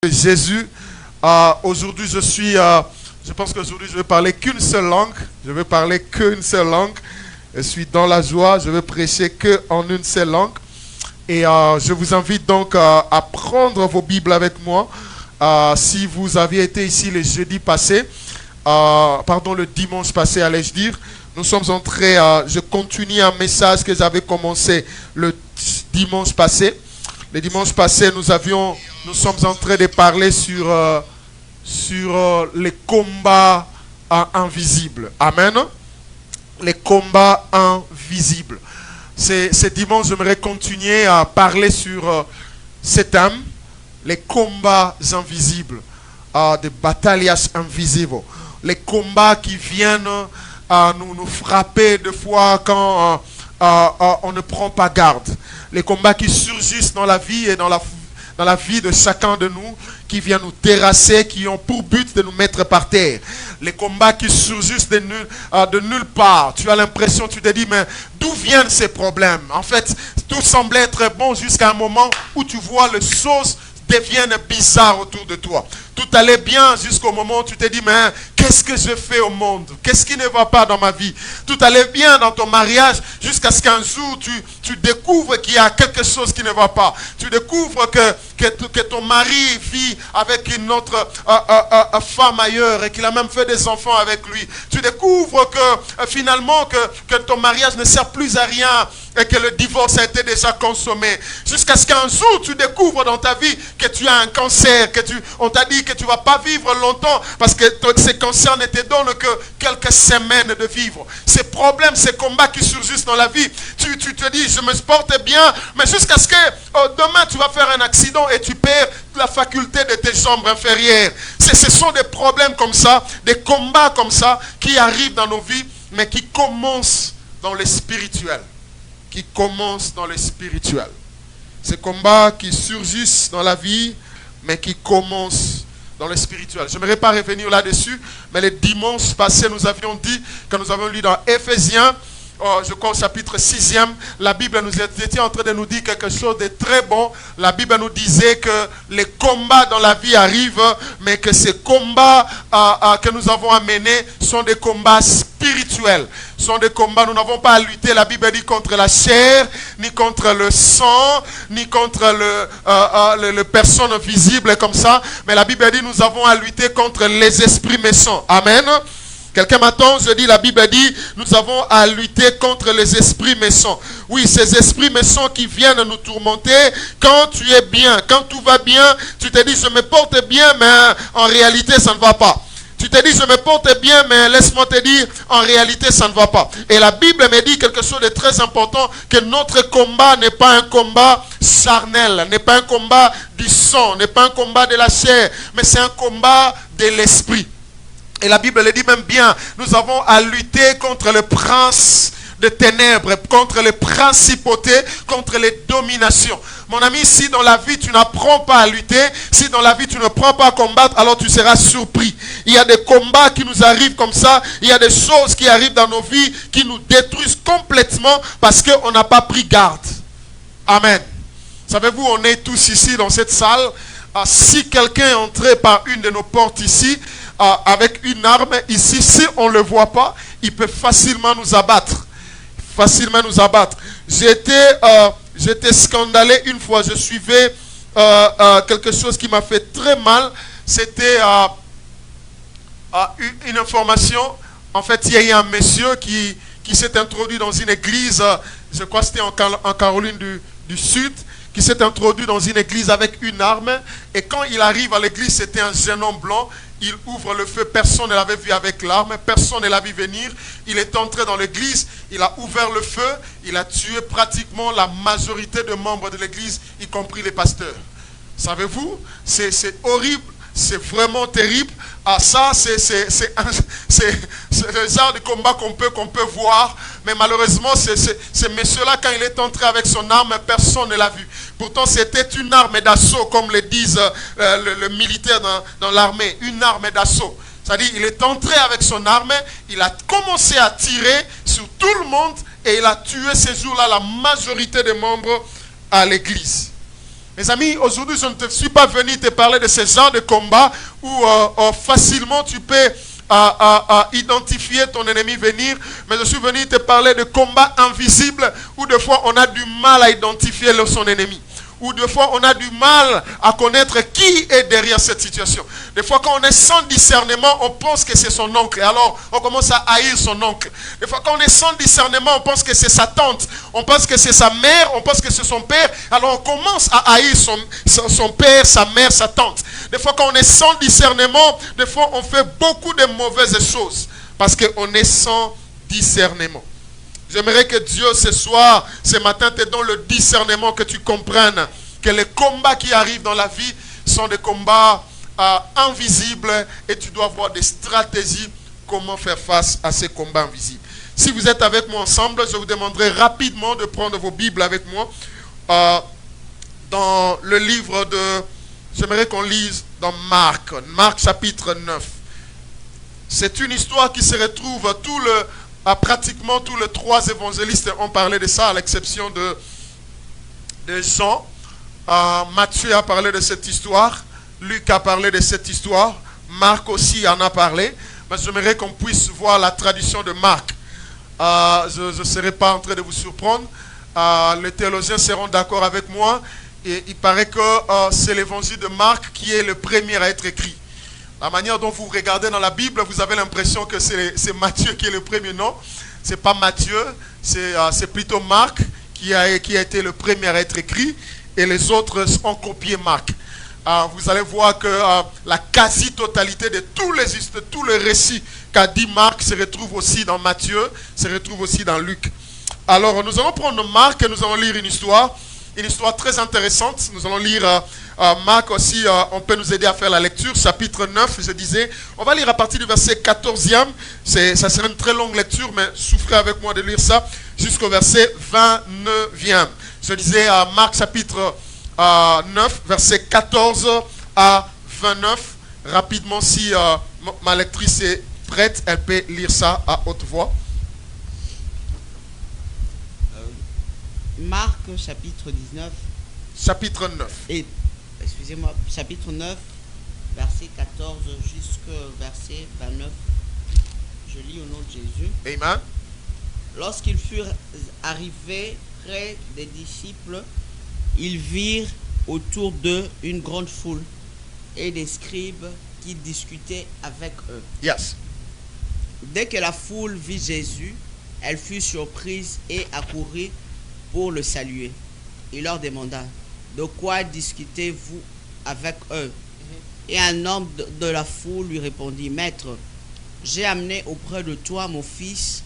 Jésus. Aujourd'hui, je pense qu'aujourd'hui, je vais parler qu'une seule langue. Je vais parler qu'une seule langue. Je suis dans la joie. Je vais prêcher qu'en une seule langue. Et je vous invite donc à prendre vos Bibles avec moi. Si vous aviez été ici le jeudi passé, le dimanche passé, allais-je dire, nous sommes entrés, je continue un message que j'avais commencé le dimanche passé. Le dimanche passé, nous sommes en train de parler sur les combats invisibles. Amen. Les combats invisibles. Ce dimanche, j'aimerais continuer à parler sur ce thème, les combats invisibles, des batallas invisibles, les combats qui viennent nous frapper des fois quand on ne prend pas garde. Les combats qui surgissent dans la vie et dans la vie de chacun de nous, qui viennent nous terrasser, qui ont pour but de nous mettre par terre. Les combats qui surgissent de nulle part. Tu as l'impression, tu te dis, mais d'où viennent ces problèmes? En fait, tout semble être bon jusqu'à un moment où tu vois les choses deviennent bizarres autour de toi. Tout allait bien jusqu'au moment où tu te dis, mais qu'est-ce que je fais au monde? Qu'est-ce qui ne va pas dans ma vie? Tout allait bien dans ton mariage jusqu'à ce qu'un jour tu découvres qu'il y a quelque chose qui ne va pas. Tu découvres que ton mari vit avec une autre femme ailleurs et qu'il a même fait des enfants avec lui. Tu découvres que finalement que ton mariage ne sert plus à rien et que le divorce a été déjà consommé. Jusqu'à ce qu'un jour tu découvres dans ta vie que tu as un cancer, on t'a dit que tu ne vas pas vivre longtemps parce que ce cancer ne te donne que quelques semaines de vivre. Ces problèmes, ces combats qui surgissent dans la vie, tu te dis, je me porte bien, mais jusqu'à ce que demain tu vas faire un accident et tu perds la faculté de tes jambes inférieures. Ce sont des problèmes comme ça, des combats comme ça qui arrivent dans nos vies, mais qui commencent dans le spirituel. Ces combats qui surgissent dans la vie, mais qui commencent dans le spirituel. Je n'aimerais pas revenir là-dessus, mais le dimanche passé, nous avions dit, quand nous avons lu dans Éphésiens, je crois au chapitre 6e, la Bible nous était en train de nous dire quelque chose de très bon. La Bible nous disait que les combats dans la vie arrivent, mais que ces combats que nous avons à mener sont des combats spirituels. Sont des combats, nous n'avons pas à lutter, la Bible dit, contre la chair, ni contre le sang, ni contre les personnes visibles comme ça. Mais la Bible dit, nous avons à lutter contre les esprits méchants. Amen. Quelqu'un m'attend, je dis, la Bible dit, nous avons à lutter contre les esprits méchants. Oui, ces esprits méchants qui viennent nous tourmenter quand tu es bien, quand tout va bien, tu te dis, je me porte bien, mais en réalité, ça ne va pas. Tu te dis, je me porte bien, mais laisse-moi te dire, en réalité, ça ne va pas. Et la Bible me dit quelque chose de très important, que notre combat n'est pas un combat charnel, n'est pas un combat du sang, n'est pas un combat de la chair, mais c'est un combat de l'esprit. Et la Bible le dit même bien, nous avons à lutter contre le prince de ténèbres, contre les principautés, contre les dominations. Mon ami, si dans la vie tu n'apprends pas à lutter, si dans la vie tu ne prends pas à combattre, alors tu seras surpris. Il y a des combats qui nous arrivent comme ça, il y a des choses qui arrivent dans nos vies qui nous détruisent complètement parce qu'on n'a pas pris garde. Amen. Savez-vous, on est tous ici dans cette salle. Si quelqu'un est entré par une de nos portes ici, avec une arme ici, si on ne le voit pas, il peut facilement nous abattre. J'étais scandalé une fois. Je suivais quelque chose qui m'a fait très mal. C'était une information. En fait, il y a eu un monsieur qui s'est introduit dans une église, je crois que c'était en Caroline du Sud, qui s'est introduit dans une église avec une arme. Et quand il arrive à l'église, c'était un jeune homme blanc. Il ouvre le feu, personne ne l'avait vu avec l'arme, personne ne l'a vu venir. Il est entré dans l'église, il a ouvert le feu, il a tué pratiquement la majorité des membres de l'église, y compris les pasteurs. Savez-vous, c'est horrible, c'est vraiment terrible. Ça, c'est le genre de combat qu'on peut voir. Mais malheureusement, ce monsieur-là, quand il est entré avec son arme, personne ne l'a vu. Pourtant, c'était une arme d'assaut, comme le disent le militaire dans l'armée. Une arme d'assaut. C'est-à-dire, il est entré avec son arme, il a commencé à tirer sur tout le monde et il a tué ces jours-là la majorité des membres à l'église. Mes amis, aujourd'hui, je ne te suis pas venu te parler de ce genre de combat où facilement tu peux identifier ton ennemi venir, mais je suis venu te parler de combats invisibles où des fois on a du mal à identifier son ennemi. Ou des fois on a du mal à connaître qui est derrière cette situation. Des fois quand on est sans discernement, on pense que c'est son oncle. Alors on commence à haïr son oncle. Des fois quand on est sans discernement, on pense que c'est sa tante. On pense que c'est sa mère, on pense que c'est son père. Alors on commence à haïr son père, sa mère, sa tante. Des fois quand on est sans discernement, des fois on fait beaucoup de mauvaises choses. Parce qu'on est sans discernement. J'aimerais que Dieu ce soir, ce matin, te donne le discernement, que tu comprennes que les combats qui arrivent dans la vie sont des combats invisibles et tu dois avoir des stratégies comment faire face à ces combats invisibles. Si vous êtes avec moi ensemble, je vous demanderai rapidement de prendre vos Bibles avec moi dans le livre de... J'aimerais qu'on lise dans Marc chapitre 9. C'est une histoire qui se retrouve pratiquement tous les trois évangélistes ont parlé de ça, à l'exception de Jean. Matthieu a parlé de cette histoire. Luc a parlé de cette histoire. Marc aussi en a parlé. Mais j'aimerais qu'on puisse voir la tradition de Marc. Je ne serai pas en train de vous surprendre. Les théologiens seront d'accord avec moi. Et il paraît que c'est l'évangile de Marc qui est le premier à être écrit. La manière dont vous regardez dans la Bible, vous avez l'impression que c'est Matthieu qui est le premier. Non, ce n'est pas Matthieu, c'est plutôt Marc qui a été le premier à être écrit et les autres ont copié Marc. Vous allez voir que la quasi-totalité de tous les récits qu'a dit Marc se retrouve aussi dans Matthieu, se retrouve aussi dans Luc. Alors nous allons prendre Marc et nous allons lire une histoire très intéressante. Nous allons lire Marc aussi, on peut nous aider à faire la lecture, chapitre 9, je disais. On va lire à partir du verset 14e. Ça sera une très longue lecture, mais souffrez avec moi de lire ça jusqu'au verset 29e. Je disais Marc chapitre 9, verset 14 à 29. Rapidement, si ma lectrice est prête, elle peut lire ça à haute voix. Marc chapitre 19. Chapitre 9. Excusez-moi, chapitre 9, verset 14 jusqu'au verset 29. Je lis au nom de Jésus. Amen. Lorsqu'ils furent arrivés près des disciples, ils virent autour d'eux une grande foule et des scribes qui discutaient avec eux. Yes. Dès que la foule vit Jésus, elle fut surprise et accourut pour le saluer. Il leur demanda: de quoi discutez-vous avec eux? Et un homme de la foule lui répondit: Maître, j'ai amené auprès de toi mon fils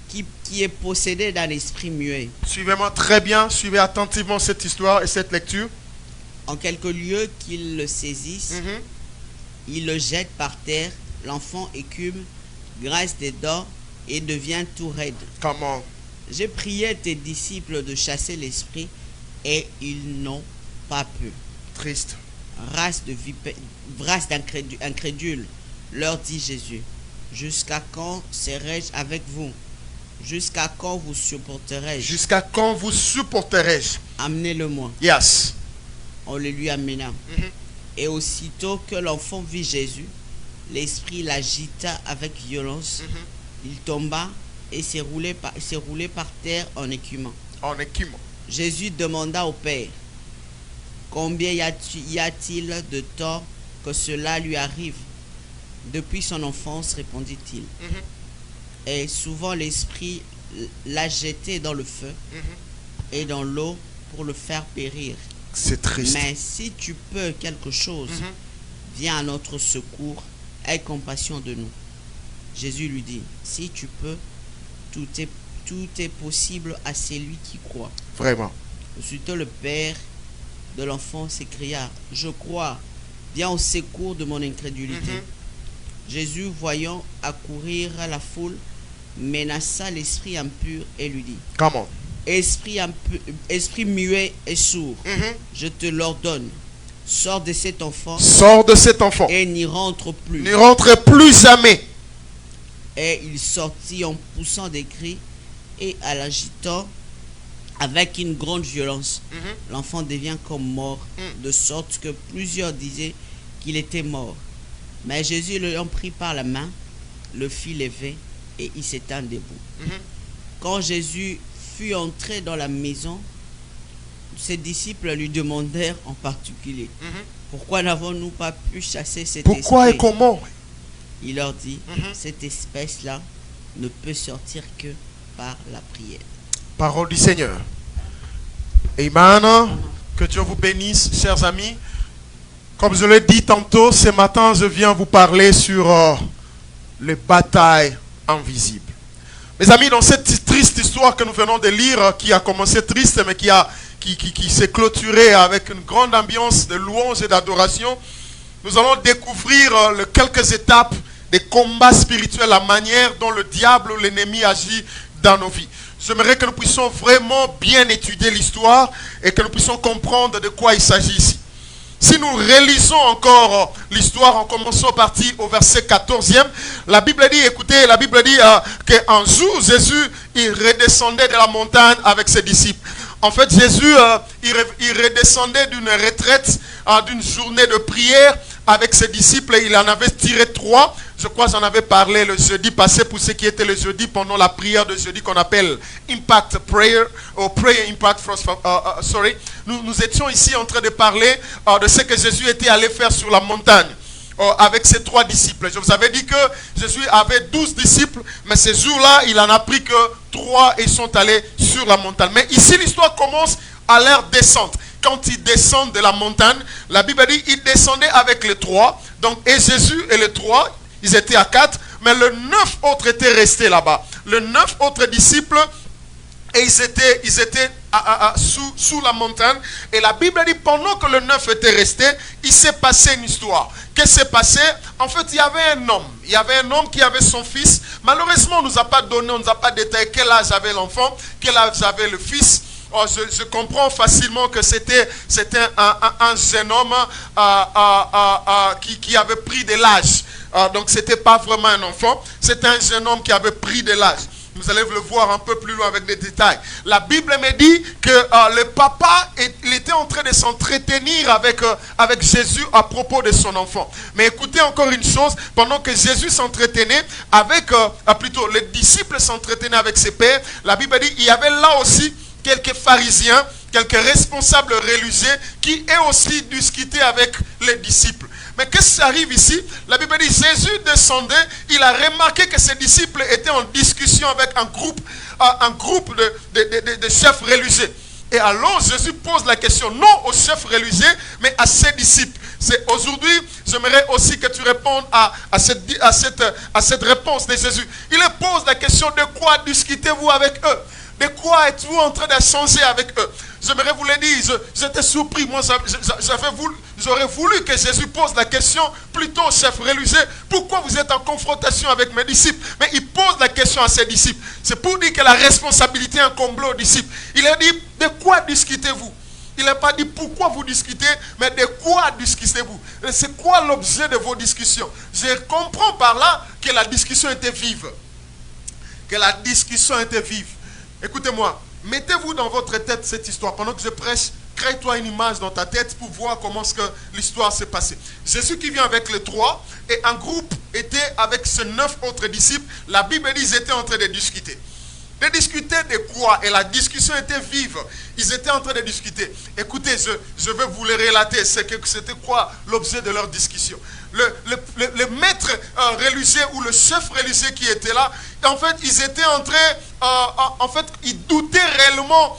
qui est possédé d'un esprit muet. Suivez-moi très bien, suivez attentivement cette histoire et cette lecture. En quelque lieu qu'il le saisisse, il le jette par terre, l'enfant écume, graisse des dents et devient tout raide. Comment? J'ai prié tes disciples de chasser l'esprit et ils n'ont pas pu. Triste. Race d'incrédules, leur dit Jésus. Jusqu'à quand serai-je avec vous? Jusqu'à quand vous supporterai-je? Jusqu'à quand vous supporterai-je? Amenez-le-moi. Yes. On le lui amena. Et aussitôt que l'enfant vit Jésus, l'esprit l'agita avec violence. Il tomba et s'est roulé par terre en écumant. Jésus demanda au Père: combien y a-t-il de temps que cela lui arrive? Depuis son enfance, répondit-il. Et souvent l'esprit l'a jeté dans le feu et dans l'eau pour le faire périr. C'est triste. Mais si tu peux quelque chose, viens à notre secours, aie compassion de nous. Jésus lui dit: si tu peux, tout est possible à celui qui croit. Vraiment. Aussitôt le père de l'enfant s'écria: je crois, viens au secours de mon incrédulité. Jésus, voyant accourir la foule, menaça l'esprit impur et lui dit: comment? Esprit muet et sourd, je te l'ordonne, sors de cet enfant. Sors de cet enfant. Et n'y rentre plus. Ne rentre plus jamais. Et il sortit en poussant des cris et en l'agitant, avec une grande violence. L'enfant devient comme mort, de sorte que plusieurs disaient qu'il était mort. Mais Jésus l'ayant pris par la main, le fit lever et il s'étend debout. Quand Jésus fut entré dans la maison, ses disciples lui demandèrent en particulier, pourquoi n'avons-nous pas pu chasser cet esprit? Pourquoi et comment? Il leur dit, cette espèce-là ne peut sortir que par la prière. Parole du Seigneur. Amen. Que Dieu vous bénisse, chers amis. Comme je l'ai dit tantôt, ce matin, je viens vous parler sur les batailles invisibles. Mes amis, dans cette triste histoire que nous venons de lire, qui a commencé triste, mais qui s'est clôturée avec une grande ambiance de louange et d'adoration, nous allons découvrir les quelques étapes des combats spirituels, la manière dont le diable ou l'ennemi agit dans nos vies. J'aimerais que nous puissions vraiment bien étudier l'histoire et que nous puissions comprendre de quoi il s'agit ici. Si nous relisons encore l'histoire en commençant partie au verset 14e, la Bible dit, écoutez, la Bible dit qu'un jour, Jésus, il redescendait de la montagne avec ses disciples. En fait, Jésus, il redescendait d'une retraite, d'une journée de prière avec ses disciples. Il en avait tiré 3. Je crois que j'en avais parlé le jeudi passé pour ce qui était le jeudi pendant la prière de jeudi qu'on appelle Impact Prayer, ou Prayer Impact, sorry. Nous étions ici en train de parler de ce que Jésus était allé faire sur la montagne avec ses 3 disciples. Je vous avais dit que Jésus avait 12 disciples, mais ces jours-là, il en a pris que 3 et sont allés sur la montagne. Mais ici, l'histoire commence à leur descente. Quand ils descendent de la montagne, la Bible dit qu'ils descendaient avec les 3. Donc, et Jésus et les 3, ils étaient à 4, mais les 9 autres étaient restés là-bas. Les 9 autres disciples, et ils étaient sous la montagne. Et la Bible dit, pendant que le 9 était resté, il s'est passé une histoire. Qu'est-ce qui s'est passé? En fait, il y avait un homme. Il y avait un homme qui avait son fils. Malheureusement, on ne nous a pas donné, on ne nous a pas détaillé quel âge avait l'enfant, quel âge avait le fils. Oh, je comprends facilement que c'était un jeune homme qui avait pris de l'âge. Donc, ce n'était pas vraiment un enfant. C'était un jeune homme qui avait pris de l'âge. Vous allez le voir un peu plus loin avec des détails. La Bible me dit que le papa il était en train de s'entretenir avec Jésus à propos de son enfant. Mais écoutez encore une chose, pendant que Jésus s'entretenait avec, plutôt les disciples s'entretenaient avec ses pères, la Bible dit qu'il y avait là aussi quelques pharisiens, quelques responsables religieux qui eux aussi discutaient avec les disciples. Mais qu'est-ce qui arrive ici? La Bible dit Jésus descendait, il a remarqué que ses disciples étaient en discussion avec un groupe de chefs religieux. Et alors Jésus pose la question non aux chefs religieux, mais à ses disciples. C'est aujourd'hui, j'aimerais aussi que tu répondes à cette réponse de Jésus. Il leur pose la question de quoi discutez-vous avec eux? De quoi êtes-vous en train d'échanger avec eux? J'aimerais vous le dire, j'étais surpris. Moi, j'aurais voulu que Jésus pose la question plutôt au chef religieux. Pourquoi vous êtes en confrontation avec mes disciples? Mais il pose la question à ses disciples. C'est pour dire que la responsabilité incombe aux disciples. Il a dit, de quoi discutez-vous? Il n'a pas dit pourquoi vous discutez, mais de quoi discutez-vous? C'est quoi l'objet de vos discussions? Je comprends par là que la discussion était vive. Que la discussion était vive. Écoutez-moi, mettez-vous dans votre tête cette histoire. Pendant que je prêche, crée-toi une image dans ta tête pour voir comment l'histoire s'est passée. Jésus qui vient avec les 3 et un groupe était avec ses 9 autres disciples. La Bible dit qu'ils étaient en train de discuter. De discuter de quoi? Et la discussion était vive. Ils étaient en train de discuter. Écoutez, je vais vous le relater. C'était quoi l'objet de leur discussion? Le maître religieux ou le chef religieux qui était là, en fait, ils étaient en train, ils doutaient réellement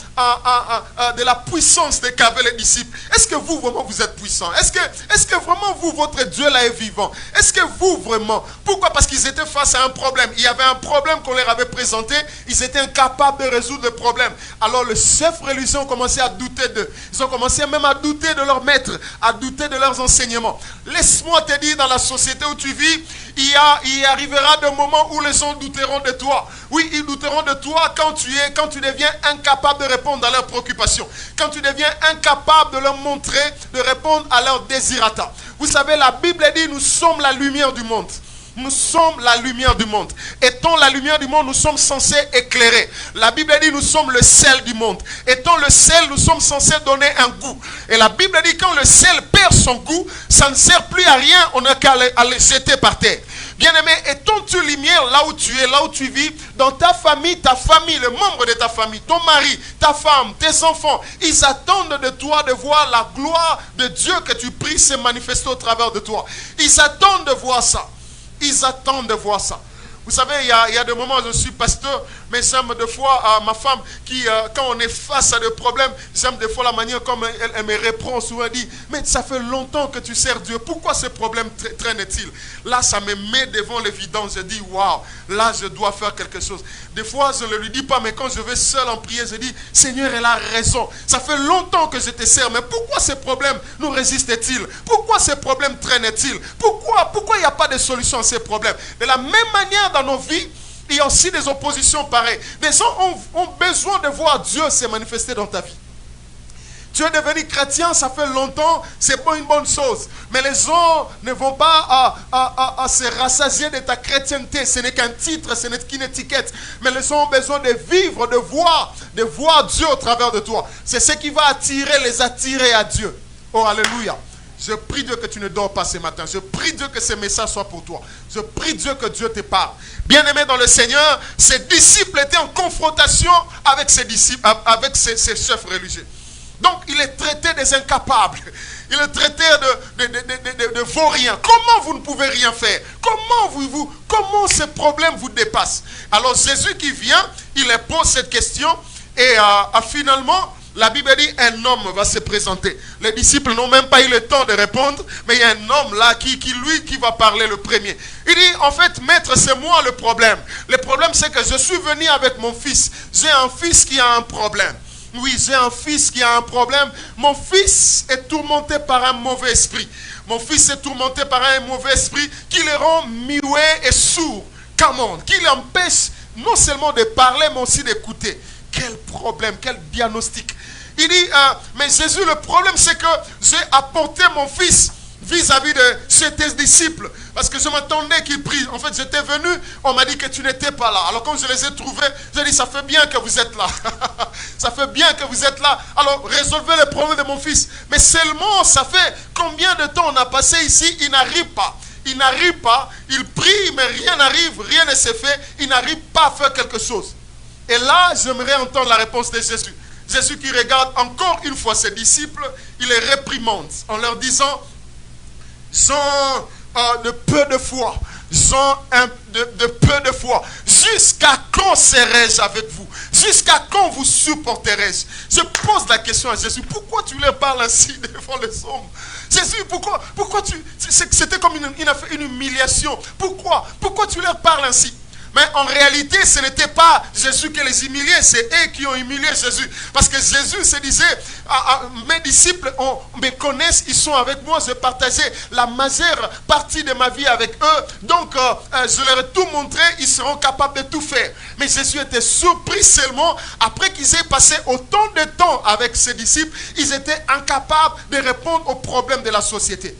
de la puissance qu'avaient les disciples. Est-ce que vous, vraiment, vous êtes puissant? Est-ce que vraiment, vous, votre Dieu là est vivant? Est-ce que vous, vraiment? Pourquoi? Parce qu'ils étaient face à un problème. Il y avait un problème qu'on leur avait présenté. Ils étaient incapables de résoudre le problème. Alors, le chef religieux ont commencé à douter d'eux. Ils ont commencé même à douter de leur maître, à douter de leurs enseignements. Laisse-moi te dire, dans la société où tu vis, il arrivera des moments où les gens douteront de toi. Oui, ils douteront de toi quand tu deviens incapable de répondre à leurs préoccupations. Quand tu deviens incapable de leur montrer, de répondre à leurs désirata. Vous savez, la Bible dit, nous sommes la lumière du monde. nous sommes la lumière du monde. Étant la lumière du monde, nous sommes censés éclairer. La Bible dit nous sommes le sel du monde. Étant le sel, nous sommes censés donner un goût. Et la Bible dit quand le sel perd son goût, ça ne sert plus à rien, on n'a qu'à le jeter par terre. Bien-aimé, étant-tu lumière là où tu es, là où tu vis, dans ta famille, les membres de ta famille, ton mari, ta femme, tes enfants, ils attendent de toi de voir la gloire de Dieu que tu pries se manifester au travers de toi. Ils attendent de voir ça. Ils attendent de voir ça. Vous savez, il y a des moments où je suis pasteur, mais j'aime des fois ma femme qui, quand on est face à des problèmes, j'aime des fois la manière comme elle me reprend souvent, elle dit, mais ça fait longtemps que tu sers Dieu, pourquoi ce problème traîne-t-il? Là, ça me met devant l'évidence, je dis, waouh, là, je dois faire quelque chose. Des fois, je ne lui dis pas, mais quand je vais seul en prière, je dis, Seigneur, elle a raison, ça fait longtemps que je te sers, mais pourquoi ce problème nous résiste-t-il? Pourquoi ce problème traîne-t-il? Pourquoi il n'y a pas de solution à ces problèmes? De la même manière, dans nos vies, il y a aussi des oppositions pareilles. Des gens ont besoin de voir Dieu se manifester dans ta vie. Tu es devenu chrétien, ça fait longtemps, c'est pas une bonne chose. Mais les gens ne vont pas à se rassasier de ta chrétienté. Ce n'est qu'un titre, ce n'est qu'une étiquette. Mais les gens ont besoin de vivre, de voir Dieu au travers de toi. C'est ce qui va les attirer à Dieu. Oh, alléluia. Je prie Dieu que tu ne dors pas ce matin. Je prie Dieu que ce message soit pour toi. Je prie Dieu que Dieu te parle. Bien-aimé dans le Seigneur, ses disciples étaient en confrontation avec ses disciples, avec ses chefs religieux. Donc, il est traité des incapables. Il est traité de vauriens. Comment vous ne pouvez rien faire? Comment ce problème vous dépasse? Alors, Jésus qui vient, il leur pose cette question et finalement, la Bible dit un homme va se présenter. Les disciples n'ont même pas eu le temps de répondre, mais il y a un homme là qui va parler le premier. Il dit, en fait, maître, c'est moi le problème. Le problème, c'est que je suis venu avec mon fils. J'ai un fils qui a un problème. Oui, j'ai un fils qui a un problème. Mon fils est tourmenté par un mauvais esprit. Mon fils est tourmenté par un mauvais esprit qui le rend muet et sourd. Qui l'empêche non seulement de parler, mais aussi d'écouter. Quel problème, quel diagnostic. Il dit, mais Jésus, le problème c'est que j'ai apporté mon fils vis-à-vis de tes disciples. Parce que je m'attendais qu'ils prient. En fait, j'étais venu, on m'a dit que tu n'étais pas là. Alors quand je les ai trouvés, j'ai dit, ça fait bien que vous êtes là. Ça fait bien que vous êtes là. Alors résolvez le problème de mon fils. Mais seulement, ça fait combien de temps on a passé ici, il n'arrive pas. Il n'arrive pas, il prie, mais rien n'arrive, rien ne se fait. Il n'arrive pas à faire quelque chose. Et là, j'aimerais entendre la réponse de Jésus. Jésus qui regarde encore une fois ses disciples, il les réprimande en leur disant, gens de peu de foi, gens de peu de foi, jusqu'à quand serai-je avec vous? Jusqu'à quand vous supporterai-je? Je pose la question à Jésus, pourquoi tu leur parles ainsi devant les hommes? Jésus, pourquoi c'était comme une humiliation. Pourquoi tu leur parles ainsi? Mais en réalité, ce n'était pas Jésus qui les humiliait, c'est eux qui ont humilié Jésus. Parce que Jésus se disait, mes disciples me connaissent, ils sont avec moi, je partageais la majeure partie de ma vie avec eux. Donc, je leur ai tout montré, ils seront capables de tout faire. Mais Jésus était surpris seulement, après qu'ils aient passé autant de temps avec ses disciples, ils étaient incapables de répondre aux problèmes de la société.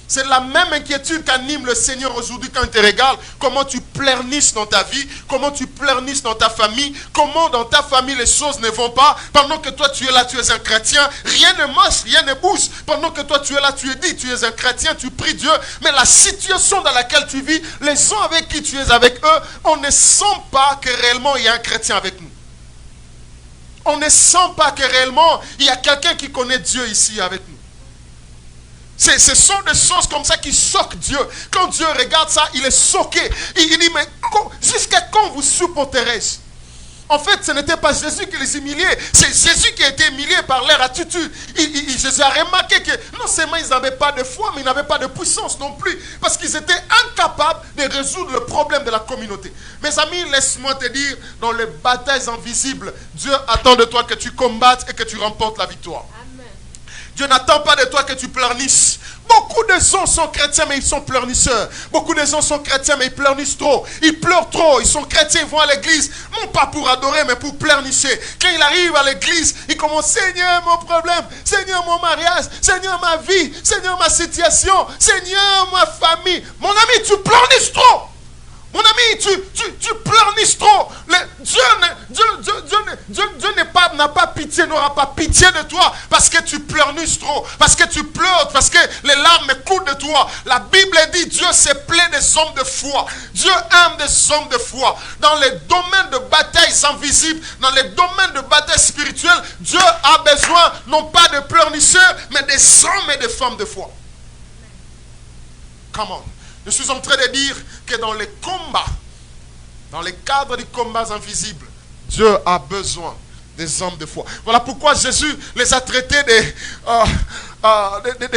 C'est la même inquiétude qu'anime le Seigneur aujourd'hui quand il te regarde. Comment tu pleurniches dans ta vie, comment tu pleurniches dans ta famille, comment dans ta famille les choses ne vont pas. Pendant que toi tu es là, tu es un chrétien, rien ne marche, rien ne bouge. Pendant que toi tu es là, tu es dit, tu es un chrétien, tu pries Dieu. Mais la situation dans laquelle tu vis, les gens avec qui tu es avec eux, on ne sent pas que réellement il y a un chrétien avec nous. On ne sent pas que réellement il y a quelqu'un qui connaît Dieu ici avec nous. Ce sont des choses comme ça qui choquent Dieu. Quand Dieu regarde ça, il est choqué. Il dit, mais jusqu'à quand vous supporterez-je? En fait, ce n'était pas Jésus qui les humiliait. C'est Jésus qui a été humilié par leur attitude. Jésus a remarqué que non seulement ils n'avaient pas de foi, mais ils n'avaient pas de puissance non plus. Parce qu'ils étaient incapables de résoudre le problème de la communauté. Mes amis, laisse-moi te dire, dans les batailles invisibles, Dieu attend de toi que tu combattes et que tu remportes la victoire. Dieu n'attend pas de toi que tu pleurnisses. Beaucoup de gens sont chrétiens mais ils sont pleurnisseurs. Beaucoup de gens sont chrétiens mais ils pleurnissent trop. Ils pleurent trop. Ils sont chrétiens, ils vont à l'église. Non pas pour adorer mais pour pleurnisser. Quand il arrive à l'église, il commence, Seigneur mon problème, Seigneur mon mariage, Seigneur ma vie, Seigneur ma situation, Seigneur ma famille. Mon ami, tu pleurnisses trop. Mon ami, tu pleurniches trop. Dieu n'a pas pitié, n'aura pas pitié de toi parce que tu pleurniches trop, parce que tu pleures, parce que les larmes coulent de toi. La Bible dit Dieu se plaît des hommes de foi. Dieu aime des hommes de foi. Dans les domaines de batailles invisibles, dans les domaines de batailles spirituelles, Dieu a besoin non pas de pleurnicheurs, mais des hommes et des femmes de foi. Come on. Je suis en train de dire que dans les combats, dans les cadres des combats invisibles, Dieu a besoin des hommes de foi. Voilà pourquoi Jésus les a traités des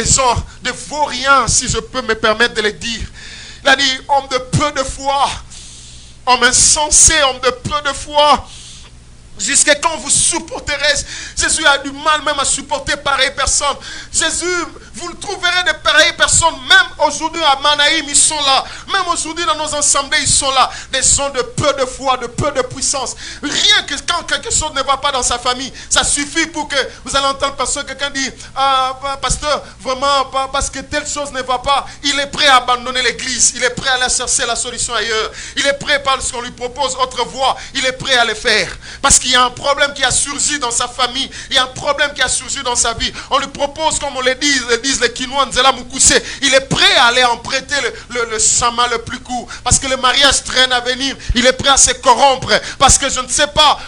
gens, de vauriens, si je peux me permettre de le dire. Il a dit, homme de peu de foi, homme insensé, homme de peu de foi. Jusqu'à quand vous supporterez? Jésus a du mal même à supporter pareilles personnes. Jésus, vous le trouverez de pareilles personnes. Même aujourd'hui à Manaïm, ils sont là. Même aujourd'hui dans nos assemblées, ils sont là. Des gens de peu de foi, de peu de puissance. Rien que quand quelque chose ne va pas dans sa famille, ça suffit pour que vous allez entendre quelqu'un dire, pasteur, vraiment, parce que telle chose ne va pas, il est prêt à abandonner l'église. Il est prêt à aller chercher la solution ailleurs. Il est prêt, parce qu'on lui propose autre voie, il est prêt à le faire. Parce qu'il y a un problème qui a surgi dans sa famille. Il y a un problème qui a surgi dans sa vie. On lui propose, comme on le disent les Kinois, Nzela Mukuse. Il est prêt à aller emprunter le chama le plus court. Parce que le mariage traîne à venir. Il est prêt à se corrompre. Parce que je ne sais pas,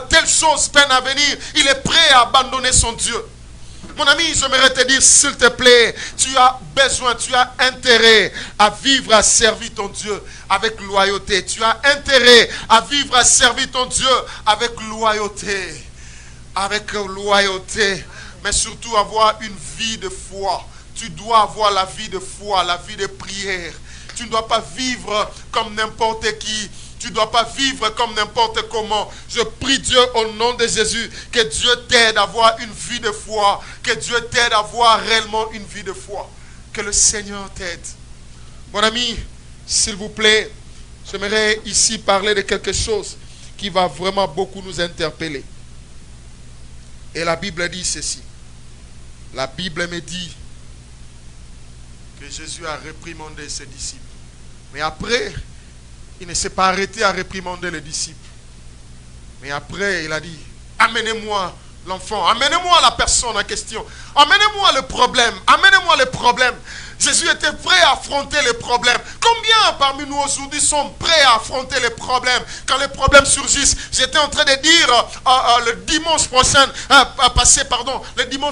telle chose peine à venir. Il est prêt à abandonner son Dieu. Mon ami, j'aimerais te dire, s'il te plaît, tu as besoin, tu as intérêt à vivre, à servir ton Dieu avec loyauté. Tu as intérêt à vivre, à servir ton Dieu avec loyauté. Avec loyauté. Mais surtout avoir une vie de foi. Tu dois avoir la vie de foi, la vie de prière. Tu ne dois pas vivre comme n'importe qui. Tu ne dois pas vivre comme n'importe comment. Je prie Dieu au nom de Jésus que Dieu t'aide à avoir une vie de foi. Que Dieu t'aide à avoir réellement une vie de foi. Que le Seigneur t'aide. Mon ami, s'il vous plaît, j'aimerais ici parler de quelque chose qui va vraiment beaucoup nous interpeller. Et la Bible dit ceci. La Bible me dit que Jésus a réprimandé ses disciples. Mais après, il ne s'est pas arrêté à réprimander les disciples. Mais après, il a dit, amenez-moi l'enfant, amenez-moi la personne en question, amenez-moi le problème, amenez-moi le problème. Jésus était prêt à affronter les problèmes. Combien parmi nous aujourd'hui sont prêts à affronter les problèmes? Quand les problèmes surgissent, j'étais en train de dire le dimanche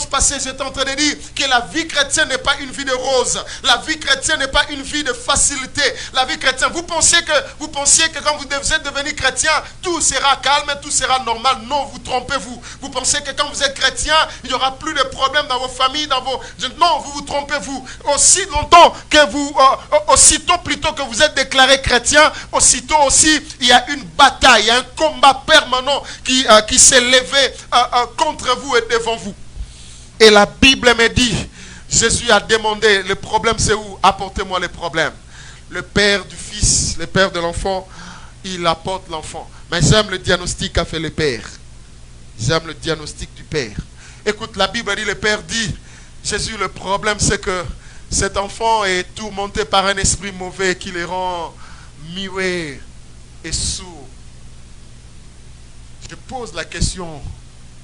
passé, j'étais en train de dire que la vie chrétienne n'est pas une vie de rose. La vie chrétienne n'est pas une vie de facilité. La vie chrétienne, vous pensiez que quand vous êtes devenu chrétien, tout sera calme, tout sera normal. Non, vous trompez-vous. Vous pensez que quand vous êtes chrétien, il n'y aura plus de problèmes dans vos familles, Non, vous vous trompez-vous. Aussi longtemps que aussitôt plutôt que vous êtes déclaré chrétien, aussitôt aussi il y a une bataille, il y a un combat permanent qui s'est levé contre vous et devant vous. Et la Bible me dit, Jésus a demandé, le problème c'est où? Apportez-moi les problèmes. Le père du fils, le père de l'enfant, il apporte l'enfant. Mais j'aime le diagnostic qu'a fait le père. J'aime le diagnostic du père. Écoute, la Bible dit, le père dit, Jésus, le problème c'est que cet enfant est tourmenté par un esprit mauvais qui le rend muet et sourd. Je pose la question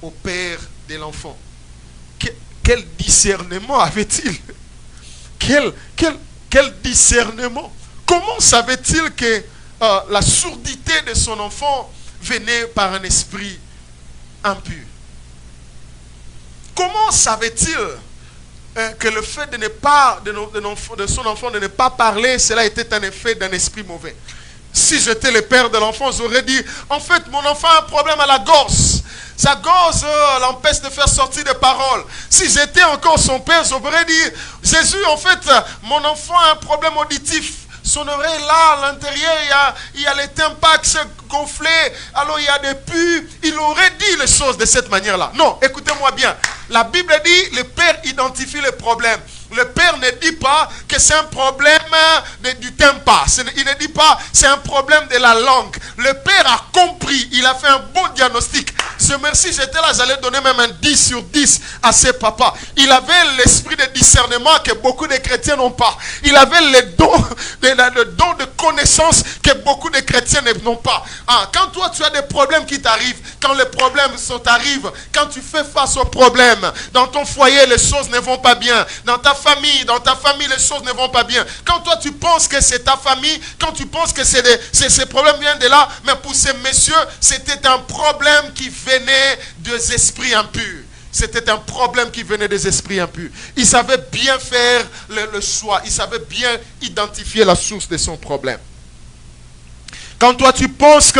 au père de l'enfant. Quel discernement avait-il? Quel discernement? Comment savait-il que la sourdité de son enfant venait par un esprit impur? Comment savait-il que le fait de son enfant de ne pas parler, cela était un effet d'un esprit mauvais? Si j'étais le père de l'enfant, j'aurais dit, en fait, mon enfant a un problème à la gorge. Sa gorge l'empêche de faire sortir des paroles. Si j'étais encore son père, j'aurais dit, Jésus, en fait, mon enfant a un problème auditif. Son oreille là, à l'intérieur, il y a les tympans qui se gonflent, alors il y a des pus. Il aurait dit les choses de cette manière-là. Non, écoutez-moi bien. La Bible dit, le père identifie le problème. Le père ne dit pas que c'est un problème du tympan. Il ne dit pas c'est un problème de la langue. Le père a compris, il a fait un bon diagnostic. Dieu merci, j'étais là, j'allais donner même un 10 sur 10 à ses papas. Il avait l'esprit de discernement que beaucoup de chrétiens n'ont pas. Il avait le don de connaissance que beaucoup de chrétiens n'ont pas. Quand toi tu as des problèmes qui t'arrivent, quand les problèmes t'arrivent, quand tu fais face aux problèmes, dans ton foyer les choses ne vont pas bien, dans ta famille les choses ne vont pas bien. Quand toi tu penses que c'est ta famille, quand tu penses que ces problèmes viennent de là, mais pour ces messieurs, c'était un problème qui venait des esprits impurs. C'était un problème qui venait des esprits impurs. Il savait bien faire le choix. Il savait bien identifier la source de son problème. Quand toi tu penses que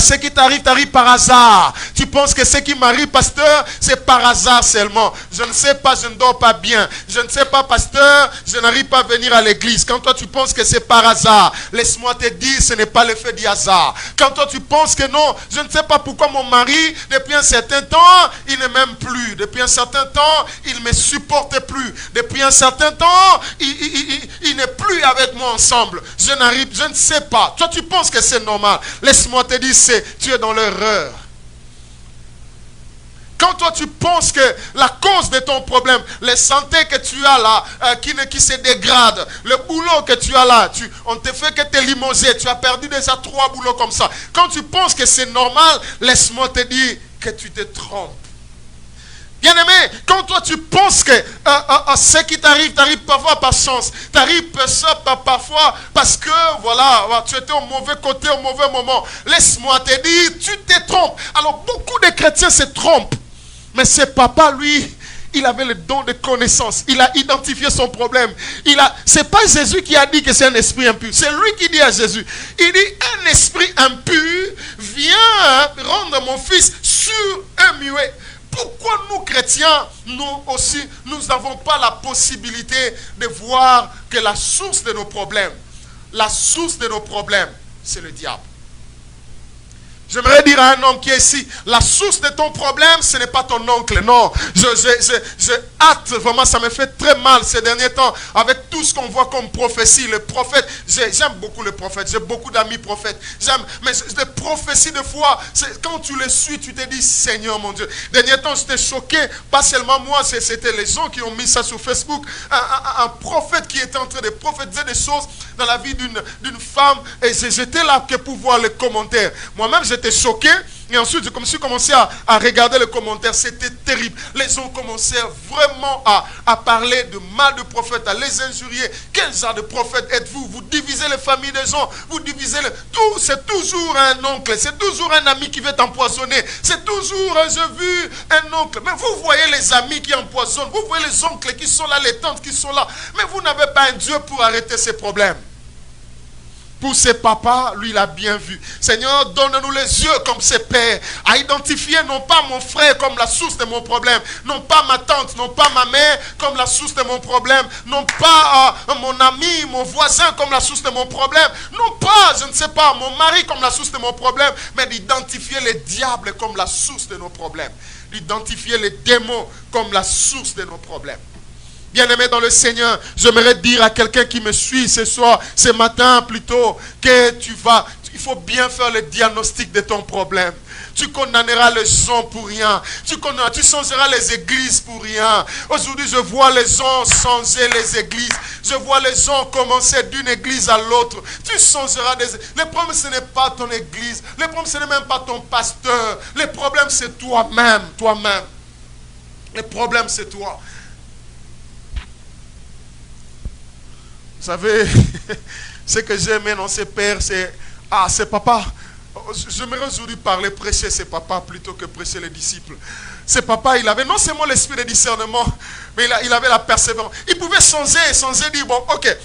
ce qui t'arrive par hasard. Tu penses que ce qui m'arrive, pasteur, c'est par hasard seulement. Je ne sais pas, je ne dors pas bien. Je ne sais pas, pasteur, je n'arrive pas à venir à l'église. Quand toi tu penses que c'est par hasard, laisse-moi te dire, ce n'est pas l'effet du hasard. Quand toi tu penses que non, je ne sais pas pourquoi mon mari, depuis un certain temps, il ne m'aime plus. Depuis un certain temps, il ne me supporte plus. Depuis un certain temps, il n'est plus avec moi ensemble. Je ne sais pas. Toi tu penses que c'est normal. Laisse-moi te dire, tu es dans l'erreur. Quand toi tu penses que la cause de ton problème, les santé que tu as là, qui se dégrade, le boulot que tu as là, on te fait que te limoger, tu as perdu déjà 3 boulots comme ça. Quand tu penses que c'est normal, laisse-moi te dire que tu te trompes. Bien-aimé, quand toi tu penses que ce qui t'arrive parfois par chance, t'arrive parfois parce que voilà, tu étais au mauvais côté, au mauvais moment. Laisse-moi te dire, tu te trompes. Alors beaucoup de chrétiens se trompent. Mais ce papa, lui, il avait le don de connaissance. Il a identifié son problème. C'est pas Jésus qui a dit que c'est un esprit impur. C'est lui qui dit à Jésus. Il dit, un esprit impur vient rendre mon fils sur un muet. Pourquoi nous chrétiens, nous aussi, nous n'avons pas la possibilité de voir que la source de nos problèmes, c'est le diable. J'aimerais dire à un homme qui est ici, la source de ton problème, ce n'est pas ton oncle, non. Je hâte, vraiment, ça me fait très mal ces derniers temps, avec tout ce qu'on voit comme prophétie. Le prophète, j'aime beaucoup le prophète, j'ai beaucoup d'amis prophètes, mais les prophéties de foi, quand tu les suis, tu te dis, Seigneur mon Dieu. Dernier temps, j'étais choqué, pas seulement moi, c'était les gens qui ont mis ça sur Facebook, un prophète qui était en train de prophétiser des choses dans la vie d'une femme, et j'étais là que pour voir les commentaires. Moi-même, j'étais choqué. Et ensuite, je suis commencé à regarder les commentaires. C'était terrible. Les gens commençaient vraiment à parler de mal de prophètes, à les injurier. Quel genre de prophète êtes-vous? Vous divisez les familles des gens. Vous divisez tout. C'est toujours un oncle. C'est toujours un ami qui veut t'empoisonner. C'est toujours, j'ai vu un oncle. Mais vous voyez les amis qui empoisonnent. Vous voyez les oncles qui sont là, les tantes qui sont là. Mais vous n'avez pas un Dieu pour arrêter ces problèmes. Pour ses papas, lui, il a bien vu. Seigneur, donne-nous les yeux comme ses pères, à identifier non pas mon frère comme la source de mon problème, non pas ma tante, non pas ma mère comme la source de mon problème, non pas mon ami, mon voisin comme la source de mon problème, non pas, je ne sais pas, mon mari comme la source de mon problème, mais d'identifier les diables comme la source de nos problèmes, d'identifier les démons comme la source de nos problèmes. Bien-aimé dans le Seigneur, j'aimerais dire à quelqu'un qui me suit ce soir, ce matin plutôt, que il faut bien faire le diagnostic de ton problème. Tu condamneras les gens pour rien. Tu changeras les églises pour rien. Aujourd'hui, je vois les gens changer les églises. Je vois les gens commencer d'une église à l'autre. Tu changeras des... Le problème, ce n'est pas ton église. Le problème, ce n'est même pas ton pasteur. Le problème, c'est toi-même. Toi-même. Le problème, c'est toi. Vous savez, ce que j'ai aimé dans ces pères, c'est papa. J'aimerais aujourd'hui prêcher ses papas plutôt que prêcher les disciples. Ces papas, il avait non seulement l'esprit de discernement, mais il avait la persévérance. Il pouvait changer, dire, bon, ok,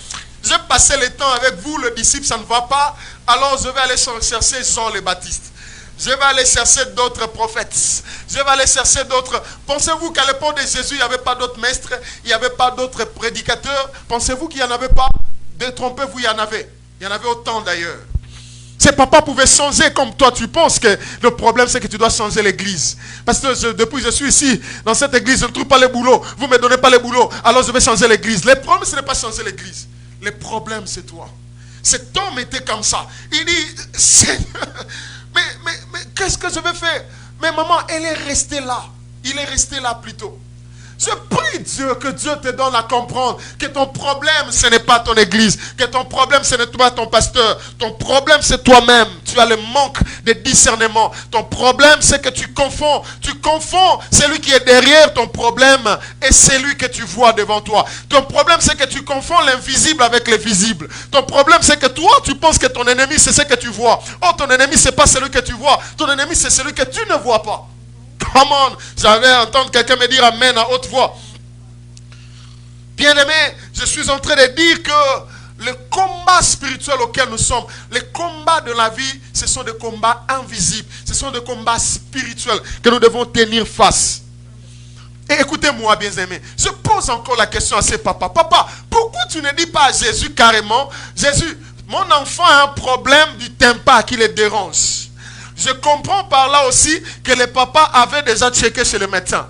j'ai passé le temps avec vous, le disciple, ça ne va pas, alors je vais aller chercher Jean le Baptiste. Je vais aller chercher d'autres prophètes. Je vais aller chercher d'autres. Pensez-vous qu'à l'époque de Jésus, il n'y avait pas d'autres maîtres, il n'y avait pas d'autres prédicateurs? Pensez-vous qu'il n'y en avait pas? Détrompez-vous, il y en avait. Il y en avait autant d'ailleurs. Ces papas pouvaient changer comme toi. Tu penses que le problème, c'est que tu dois changer l'église. Parce que depuis que je suis ici, dans cette église, je ne trouve pas les boulots. Vous ne me donnez pas les boulots. Alors je vais changer l'église. Le problème, ce n'est pas changer l'église. Le problème, c'est toi. Cet homme était comme ça. Il dit, Seigneur, mais qu'est-ce que je vais faire? Mais maman, elle est restée là. Il est resté là plutôt. Je prie Dieu que Dieu te donne à comprendre que ton problème, ce n'est pas ton église. Que ton problème, ce n'est pas ton pasteur. Ton problème, c'est toi-même. Tu as le manque de discernement. Ton problème, c'est que tu confonds. Tu confonds celui qui est derrière ton problème et celui que tu vois devant toi. Ton problème, c'est que tu confonds l'invisible avec le visible. Ton problème, c'est que toi, tu penses que ton ennemi, c'est ce que tu vois. Oh, ton ennemi, c'est pas celui que tu vois. Ton ennemi, c'est celui que tu ne vois pas. Come on, j'avais entendu quelqu'un me dire amen à haute voix. Bien-aimé, je suis en train de dire que le combat spirituel auquel nous sommes, les combats de la vie, ce sont des combats invisibles. Ce sont des combats spirituels que nous devons tenir face. Et écoutez-moi, bien-aimé, je pose encore la question à ces papas. Papa, pourquoi tu ne dis pas à Jésus carrément, Jésus, mon enfant a un problème du tympan qui le dérange. Je comprends par là aussi que les papas avaient déjà checké chez le médecin.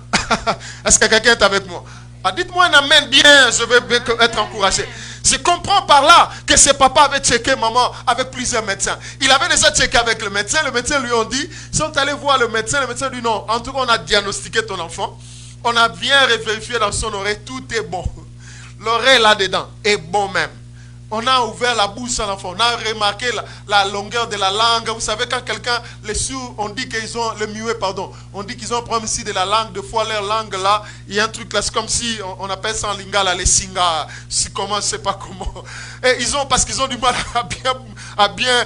Est-ce que quelqu'un est avec moi? Ah, dites-moi un amen bien, je vais être encouragé. Je comprends par là que ces papas avaient checké maman avec plusieurs médecins. Il avait déjà checké avec le médecin lui a dit, ils sont allés voir le médecin dit non, en tout cas on a diagnostiqué ton enfant. On a bien vérifié dans son oreille, tout est bon. L'oreille là-dedans est bon même. On a ouvert la bouche à l'enfant. On a remarqué la longueur de la langue. Vous savez, quand quelqu'un, les sourds, on dit qu'ils ont, le muet, pardon, on dit qu'ils ont un problème ici de la langue. Des fois, leur langue là, il y a un truc là, c'est comme si, on appelle ça en lingala, les singa, si comment, je ne sais pas comment. Et parce qu'ils ont du mal à bien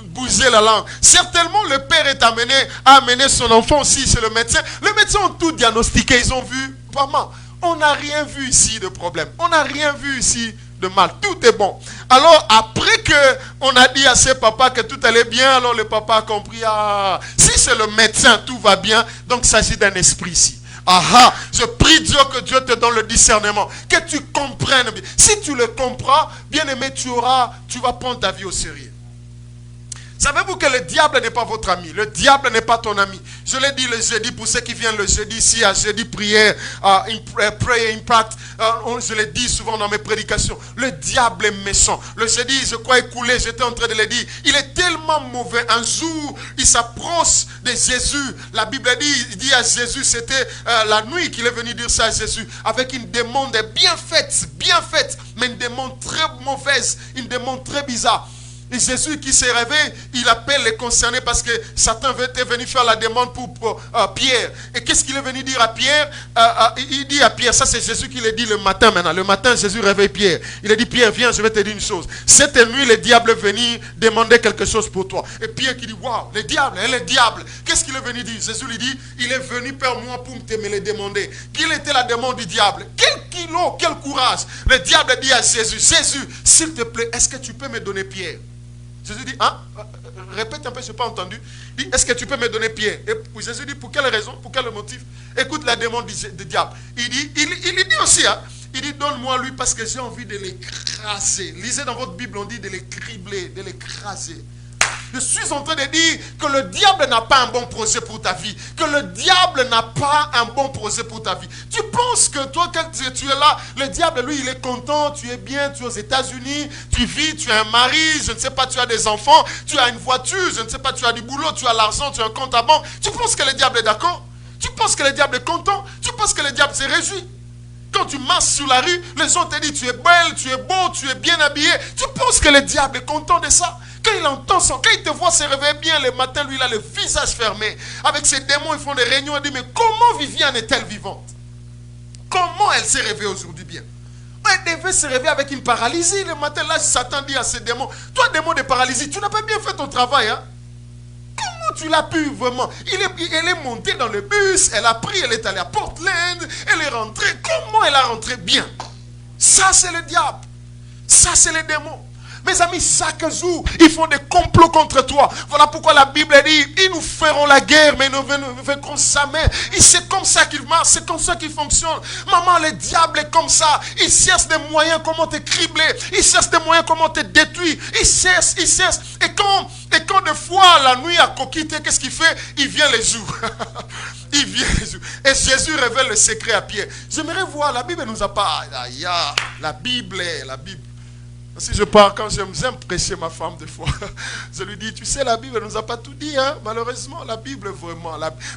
bouger la langue. Certainement, le père est amené à amener son enfant aussi chez le médecin. Les médecins ont tout diagnostiqué. Ils ont vu, maman, on n'a rien vu ici de problème. On n'a rien vu ici de mal, tout est bon. Alors après que on a dit à ses papas que tout allait bien, alors le papa a compris, si c'est le médecin, tout va bien, donc il s'agit d'un esprit ici. Je prie Dieu que Dieu te donne le discernement, que tu comprennes bien. Si tu le comprends, bien aimé, tu vas prendre ta vie au sérieux. Savez-vous que le diable n'est pas votre ami? Le diable n'est pas ton ami. Je l'ai dit le jeudi, pour ceux qui viennent le jeudi ici, à jeudi prière, Prayer Impact, je l'ai dit souvent dans mes prédications, le diable est méchant. Le jeudi, je crois écoulé, j'étais en train de le dire, il est tellement mauvais. Un jour, il s'approche de Jésus. La Bible dit à Jésus, c'était la nuit qu'il est venu dire ça à Jésus, avec une demande bien faite, mais une demande très mauvaise, une demande très bizarre. Et Jésus qui s'est réveillé, il appelle les concernés parce que Satan était venu faire la demande pour Pierre. Et qu'est-ce qu'il est venu dire à Pierre? Il dit à Pierre, ça c'est Jésus qui l'a dit le matin maintenant. Le matin, Jésus réveille Pierre. Il a dit, Pierre, viens, je vais te dire une chose. Cette nuit, le diable est venu demander quelque chose pour toi. Et Pierre qui dit, waouh, le diable. Qu'est-ce qu'il est venu dire? Jésus lui dit, il est venu par moi pour me le demander. Quelle était la demande du diable? Quel kilo, quel courage. Le diable dit à Jésus, Jésus, s'il te plaît, est-ce que tu peux me donner Pierre? Jésus dit, répète un peu, je n'ai pas entendu. Il dit, est-ce que tu peux me donner Pierre? Et Jésus dit, pour quelle raison, pour quel motif? Écoute la demande du diable. Il dit aussi, il dit, donne-moi lui parce que j'ai envie de l'écraser. Lisez dans votre Bible, on dit de l'écribler, de l'écraser. Je suis en train de dire que le diable n'a pas un bon projet pour ta vie. Que le diable n'a pas un bon projet pour ta vie. Tu penses que toi, quand tu es là, le diable, lui, il est content, tu es bien, tu es aux États-Unis, tu vis, tu as un mari, je ne sais pas, tu as des enfants, tu as une voiture, je ne sais pas, tu as du boulot, tu as l'argent, tu as un compte à banque. Tu penses que le diable est d'accord? Tu penses que le diable est content? Tu penses que le diable s'est réjoui? Quand tu marches sur la rue, les gens te disent, tu es belle, tu es beau, tu es bien habillé. Tu penses que le diable est content de ça? Quand il entend ça, quand il te voit se réveiller bien le matin, lui, il a le visage fermé. Avec ses démons, ils font des réunions. Il dit, mais comment Viviane est-elle vivante? Comment elle s'est réveillée aujourd'hui bien? Elle devait se réveiller avec une paralysie. Le matin, là, Satan dit à ses démons, toi, démon de paralysie, tu n'as pas bien fait ton travail. Comment tu l'as pu vraiment? Elle est montée dans le bus, elle a pris, elle est allée à Portland, elle est rentrée. Comment elle a rentré bien? Ça, c'est le diable. Ça, c'est les démons. Mes amis, chaque jour, ils font des complots contre toi. Voilà pourquoi la Bible dit, ils nous feront la guerre, mais ils ne vaincront jamais. Et c'est comme ça qu'ils marchent, c'est comme ça qu'ils fonctionnent. Maman, le diable est comme ça. Il cherche des moyens comment te cribler. Il cherche des moyens comment te détruire. Il cherche. Et quand des fois, la nuit a coquité, qu'est-ce qu'il fait? Il vient les jours. Il vient les jours. Et Jésus révèle le secret à Pierre. J'aimerais voir, la Bible nous a pas... La Bible. Si je pars, quand j'aime prêcher ma femme des fois, je lui dis, tu sais, la Bible ne nous a pas tout dit, hein? Malheureusement, la Bible, vraiment.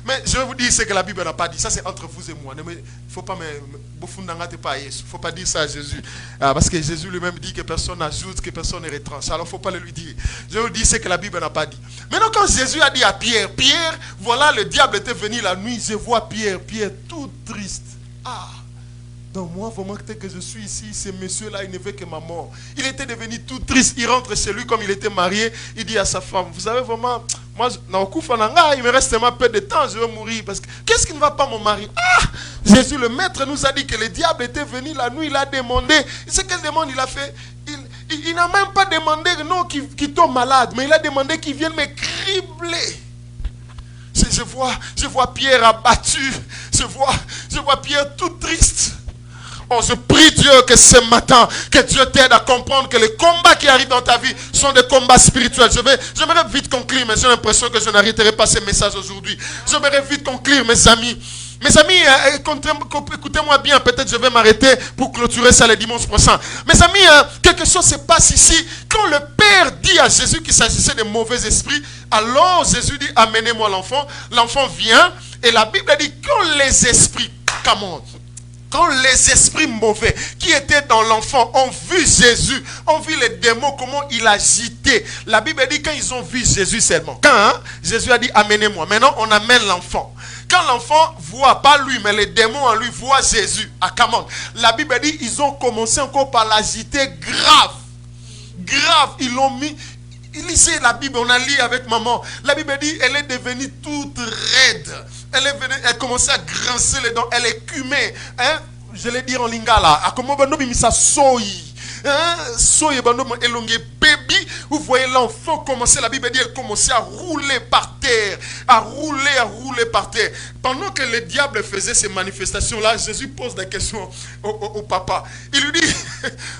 Mais je vais vous dire ce que la Bible n'a pas dit. Ça, c'est entre vous et moi. Il ne faut pas faut pas dire ça à Jésus. Parce que Jésus lui-même dit que personne n'ajoute, que personne ne retranche. Alors, il ne faut pas le lui dire. Je vais vous dire ce que la Bible n'a pas dit. Maintenant, quand Jésus a dit à Pierre, Pierre, voilà, le diable était venu la nuit, je vois Pierre tout triste. Donc moi, vraiment, que je suis ici, ce monsieur-là, il ne veut que ma mort. Il était devenu tout triste. Il rentre chez lui comme il était marié. Il dit à sa femme, vous savez vraiment, moi, il me reste tellement peu de temps, je vais mourir. Parce que qu'est-ce qui ne va pas, mon mari? Jésus, le maître, nous a dit que le diable était venu la nuit, il a demandé. C'est quelle demande il a fait? Il n'a même pas demandé non qu'il tombe malade, mais il a demandé qu'il vienne me cribler. Je vois Pierre abattu. Je vois Pierre tout triste. Oh, je prie Dieu que ce matin, que Dieu t'aide à comprendre que les combats qui arrivent dans ta vie sont des combats spirituels. J'aimerais vite conclure, mais j'ai l'impression que je n'arrêterai pas ces messages aujourd'hui. J'aimerais vite conclure, mes amis. Mes amis, écoutez-moi bien, peut-être je vais m'arrêter pour clôturer ça le dimanche prochain. Mes amis, quelque chose se passe ici. Quand le Père dit à Jésus qu'il s'agissait de mauvais esprits, alors Jésus dit, amenez-moi l'enfant. L'enfant vient, et la Bible dit, quand les esprits, quand les esprits mauvais qui étaient dans l'enfant ont vu Jésus, ont vu les démons, comment il agitait. La Bible dit quand ils ont vu Jésus seulement. Quand Jésus a dit amenez-moi. Maintenant on amène l'enfant. Quand l'enfant voit, pas lui, mais les démons en lui voient Jésus à Camon. La Bible dit ils ont commencé encore par l'agiter grave. Grave, ils l'ont mis. Lisez la Bible, on a lu avec maman. La Bible dit elle est devenue toute raide. Elle commençait à grincer les dents. Elle écumait. Je l'ai dit en lingala. Baby, vous voyez l'enfant commencer, la Bible dit, elle commençait à rouler par terre, à rouler par terre. Pendant que le diable faisait ces manifestations-là, Jésus pose des questions au papa. Il lui dit,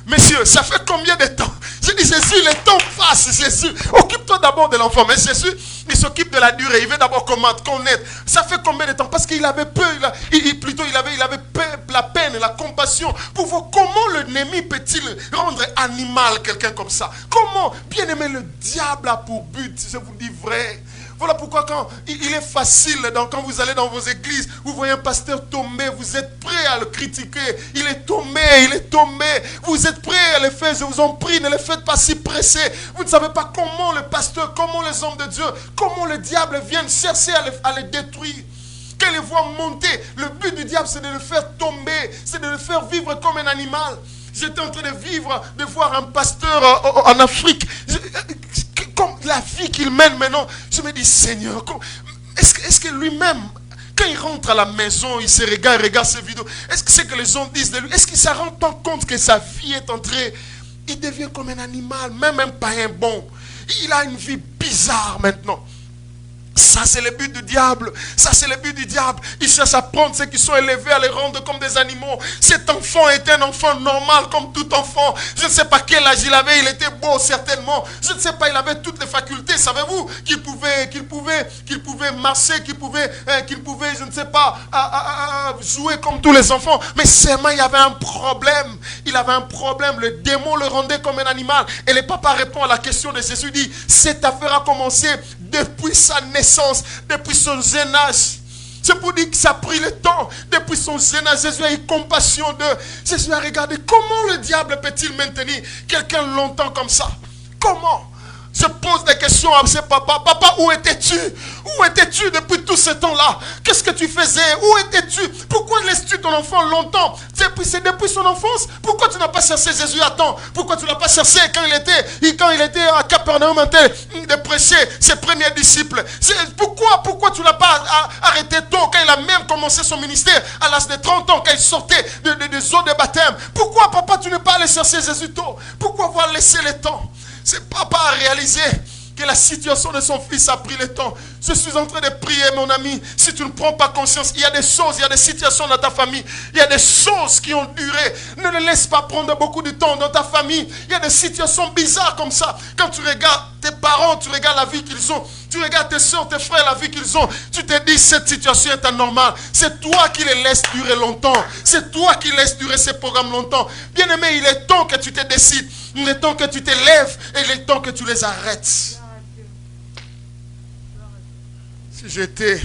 monsieur, ça fait combien de temps? Je dis, Jésus, le temps passe, Jésus, occupe-toi d'abord de l'enfant. Mais Jésus, il s'occupe de la durée, il veut d'abord connaître. Ça fait combien de temps? Parce qu'il avait peur, il avait la peine, la compassion, pour voir comment l'ennemi peut-il rendre animal quelqu'un comme ça. Comment? Bien aimé, le diable a pour but, je vous dis vrai. Voilà pourquoi quand il est facile, quand vous allez dans vos églises, vous voyez un pasteur tomber, vous êtes prêt à le critiquer. Il est tombé. Vous êtes prêt à le faire, je vous en prie, ne le faites pas si pressé. Vous ne savez pas comment le pasteur, comment les hommes de Dieu, comment le diable viennent chercher à les détruire. Qu'elle les voit monter. Le but du diable, c'est de le faire tomber, c'est de le faire vivre comme un animal. J'étais en train de voir un pasteur en Afrique. Comme la vie qu'il mène maintenant, je me dis, Seigneur, est-ce que lui-même, quand il rentre à la maison, il se regarde ses vidéos, est-ce que c'est que les gens disent de lui, est-ce qu'il ne se rend pas compte que sa vie est entrée, il devient comme un animal, même un païen bon. Il a une vie bizarre maintenant. Ça c'est le but du diable. Il cherche à prendre ceux qui sont élevés, à les rendre comme des animaux. Cet enfant était un enfant normal comme tout enfant. Je ne sais pas quel âge il avait. Il était beau certainement. Je ne sais pas, il avait toutes les facultés. Savez-vous qu'il pouvait marcher, qu'il pouvait, je ne sais pas, jouer comme tous les enfants. Mais seulement il y avait un problème. Le démon le rendait comme un animal. Et le papa répond à la question de Jésus, dit, cette affaire a commencé depuis sa naissance, depuis son jeune âge. C'est pour dire que ça a pris le temps. Depuis son jeune âge, Jésus a eu compassion d'eux. Jésus a regardé comment le diable peut-il maintenir quelqu'un longtemps comme ça? Comment? Je pose des questions à ce papa. Papa, où étais-tu? Où étais-tu depuis tout ce temps-là? Qu'est-ce que tu faisais? Où étais-tu? Pourquoi laisses-tu ton enfant longtemps? C'est depuis son enfance. Pourquoi tu n'as pas cherché Jésus à temps? Pourquoi tu ne l'as pas cherché quand il était à Capernaum en train de prêcher ses premiers disciples? Pourquoi tu ne l'as pas arrêté tôt quand il a même commencé son ministère à l'âge de 30 ans, quand il sortait des eaux de baptême? Pourquoi, papa, tu n'es pas allé chercher Jésus tôt? Pourquoi avoir laissé le temps? C'est papa a réalisé que la situation de son fils a pris le temps. Je suis en train de prier, mon ami. Si tu ne prends pas conscience, il y a des choses, il y a des situations dans ta famille. Il y a des choses qui ont duré. Ne le laisse pas prendre beaucoup de temps dans ta famille. Il y a des situations bizarres comme ça. Quand tu regardes, tes tes parents, tu regardes la vie qu'ils ont. Tu regardes tes soeurs, tes frères, la vie qu'ils ont. Tu te dis, cette situation est anormale. C'est toi qui les laisses durer longtemps. C'est toi qui laisses durer ces programmes longtemps. Bien-aimé, il est temps que tu te décides. Il est temps que tu te lèves et il est temps que tu les arrêtes. Si j'étais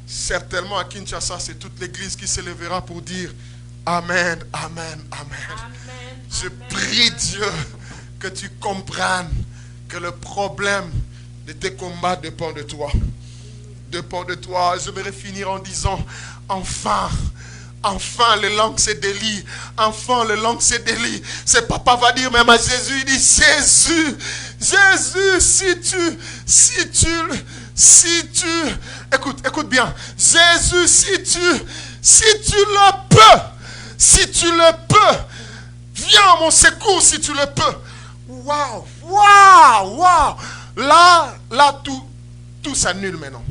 certainement à Kinshasa, c'est toute l'église qui se lèvera pour dire Amen, Amen, Amen. Je prie Dieu que tu comprennes que le problème de tes combats dépend de toi. Dépend de toi. Je vais finir en disant enfin, les langues se délient. Enfin, les langues se délient. C'est papa va dire même à Jésus, il dit Jésus, si tu, écoute bien. Jésus, si tu le peux, viens à mon secours si tu le peux. Waouh. Là, tout s'annule maintenant.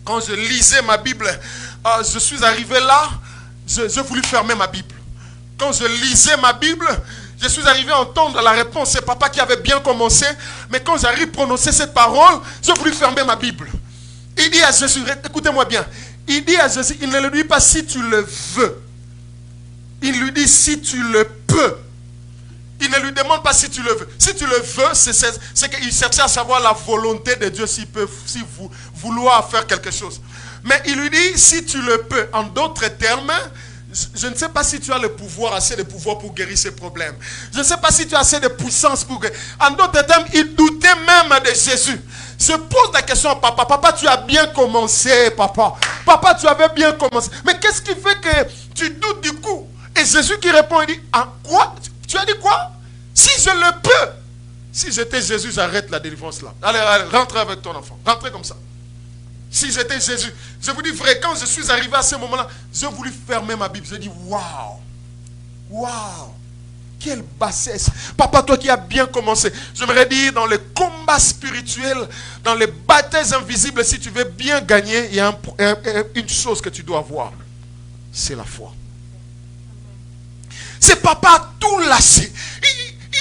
Quand je lisais ma Bible, je suis arrivé là, je voulais fermer ma Bible. Quand je lisais ma Bible, je suis arrivé à entendre la réponse. C'est papa qui avait bien commencé, mais quand j'arrive à prononcer cette parole, je voulais fermer ma Bible. Il dit à Jésus, écoutez-moi bien, il dit à Jésus, il ne lui dit pas si tu le veux. Il lui dit si tu le peux. Il ne lui demande pas si tu le veux. Si tu le veux, c'est qu'il cherchait à savoir la volonté de Dieu s'il peut vouloir faire quelque chose. Mais il lui dit si tu le peux. En d'autres termes, je ne sais pas si tu as le pouvoir, assez de pouvoir pour guérir ces problèmes. Je ne sais pas si tu as assez de puissance pour guérir. En d'autres termes, il doutait même de Jésus. Je pose la question à papa. Papa, tu as bien commencé, papa. Papa, tu avais bien commencé. Mais qu'est-ce qui fait que tu doutes du coup? Et Jésus qui répond, il dit, ah, quoi? Tu as dit quoi? Si je le peux. Si j'étais Jésus, j'arrête la délivrance là. Allez, rentre avec ton enfant. Rentrez comme ça. Si j'étais Jésus, je vous dis vrai, quand je suis arrivé à ce moment-là, je voulais fermer ma Bible. Je dis, waouh. Quelle bassesse. Papa, toi qui as bien commencé. J'aimerais dire, dans les combats spirituels, dans les batailles invisibles, si tu veux bien gagner, il y a une chose que tu dois avoir. C'est la foi. C'est papa a tout lâché.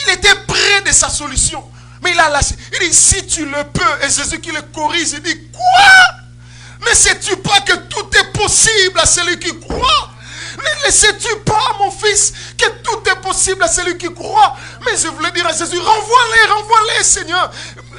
Il était près de sa solution. Mais il a lâché. Il dit, si tu le peux. Et Jésus qui le corrige, il dit, quoi? Ne sais-tu pas que tout est possible à celui qui croit? Ne sais-tu pas, mon fils, que tout est possible à celui qui croit? Mais je voulais dire à Jésus, renvoie-les, Seigneur.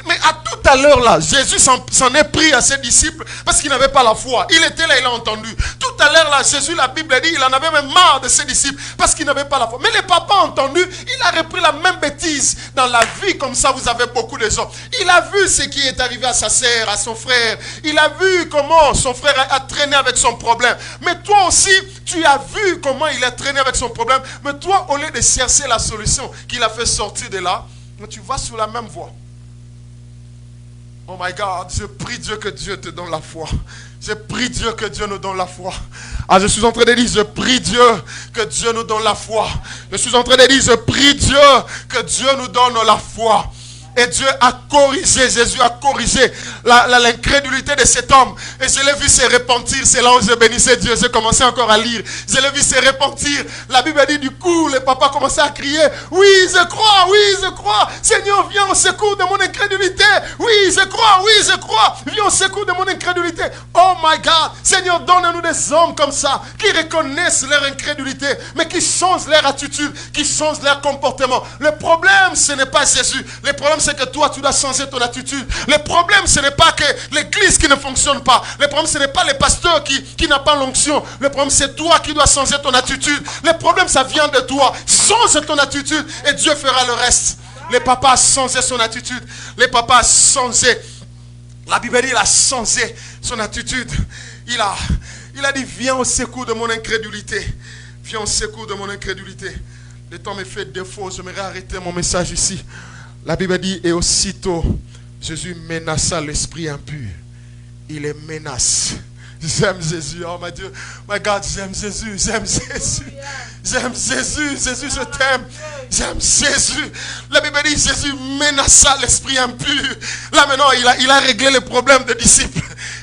Mais à tout à l'heure là, Jésus s'en est pris à ses disciples parce qu'il n'avait pas la foi. Il était là, il a entendu. Tout à l'heure là, Jésus, la Bible dit, il en avait même marre de ses disciples parce qu'il n'avait pas la foi. Mais le papa a entendu, il a repris la même bêtise. Dans la vie comme ça, vous avez beaucoup de gens. Il a vu ce qui est arrivé à sa sœur, à son frère. Il a vu comment son frère a traîné avec son problème. Mais toi aussi, tu as vu comment il a traîné avec son problème. Mais toi, au lieu de chercher la solution qu'il a fait sortir de là, tu vas sur la même voie. Oh my God, je prie Dieu que Dieu te donne la foi. Je prie Dieu que Dieu nous donne la foi. Ah, je suis en train de dire, je prie Dieu que Dieu nous donne la foi. Je suis en train de dire, je prie Dieu que Dieu nous donne la foi. Et Dieu a corrigé, Jésus a corrigé l'incrédulité de cet homme. Et je l'ai vu se repentir. C'est là où je bénissais Dieu. J'ai commencé encore à lire. Je l'ai vu se repentir. La Bible dit du coup, le papa commençait à crier. Oui, je crois. Seigneur, viens au secours de mon incrédulité. Oui, je crois. Viens au secours de mon incrédulité. Oh my God. Seigneur, donne-nous des hommes comme ça, qui reconnaissent leur incrédulité, mais qui changent leur attitude, qui changent leur comportement. Le problème, ce n'est pas Jésus. Le problème, c'est que toi, tu dois changer ton attitude. Le problème, ce n'est pas que l'église qui ne fonctionne pas. Le problème, ce n'est pas le pasteur qui n'a pas l'onction. Le problème, c'est toi qui dois changer ton attitude. Le problème, ça vient de toi. Change ton attitude et Dieu fera le reste. Le papa a changé son attitude. Le papa a changé. La Bible dit, il a changé son attitude. Il a dit, viens au secours de mon incrédulité. Viens au secours de mon incrédulité. Le temps me fait défaut. J'aimerais arrêter mon message ici. La Bible dit, et aussitôt, Jésus menaça l'esprit impur. Il les menace. J'aime Jésus, oh mon Dieu. My God, j'aime Jésus. Jésus, je t'aime. J'aime Jésus. La Bible dit, Jésus menaça l'esprit impur. Là maintenant, il a réglé le problème des disciples.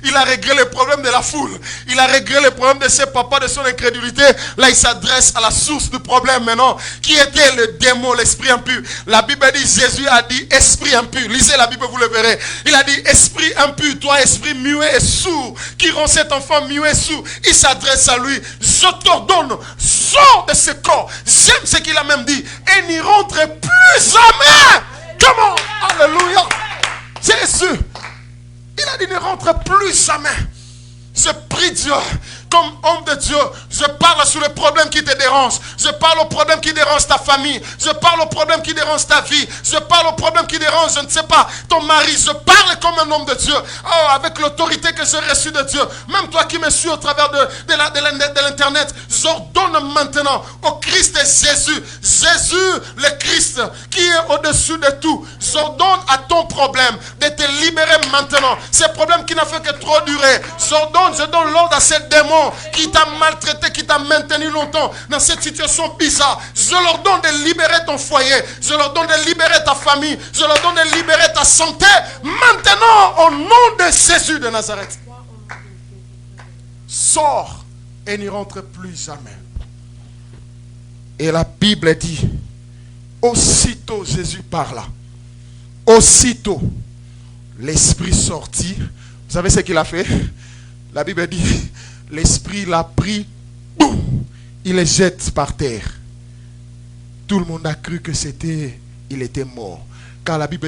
Il a réglé les problèmes de la foule. Il a réglé les problèmes de ses papas, de son incrédulité. Là, il s'adresse à la source du problème maintenant. Qui était le démon, l'esprit impur? La Bible dit, Jésus a dit esprit impur. Lisez la Bible, vous le verrez. Il a dit esprit impur, toi esprit muet et sourd, qui rend cet enfant muet et sourd. Il s'adresse à lui. Je t'ordonne, sors de ce corps. J'aime ce qu'il a même dit. Et n'y rentre plus jamais. Comment? Alléluia. Jésus, il a dit ne rentre plus jamais. Je prie Dieu, comme homme de Dieu, je parle sur les problèmes qui te dérangent. Je parle aux problèmes qui dérangent ta famille. Je parle aux problèmes qui dérangent ta vie. Je parle aux problèmes qui dérangent, je ne sais pas, ton mari. Je parle comme un homme de Dieu. Oh, avec l'autorité que j'ai reçue de Dieu. Même toi qui me suis au travers de l'internet, j'ordonne maintenant au Christ Jésus. Jésus, le Christ, qui est au-dessus de tout. J'ordonne à ton problème de te libérer maintenant. Ces problèmes qui n'ont fait que trop durer. Je donne l'ordre à ces démons qui t'a maltraité, qui t'a maintenu longtemps dans cette situation bizarre. Je leur donne de libérer ton foyer. Je leur donne de libérer ta famille. Je leur donne de libérer ta santé. Maintenant, au nom de Jésus de Nazareth. Sors et n'y rentre plus jamais. Et la Bible dit, aussitôt Jésus parla. Aussitôt, l'esprit sortit. Vous savez ce qu'il a fait? La Bible dit, l'esprit l'a pris, boum, il le jette par terre. Tout le monde a cru que il était mort. Car la Bible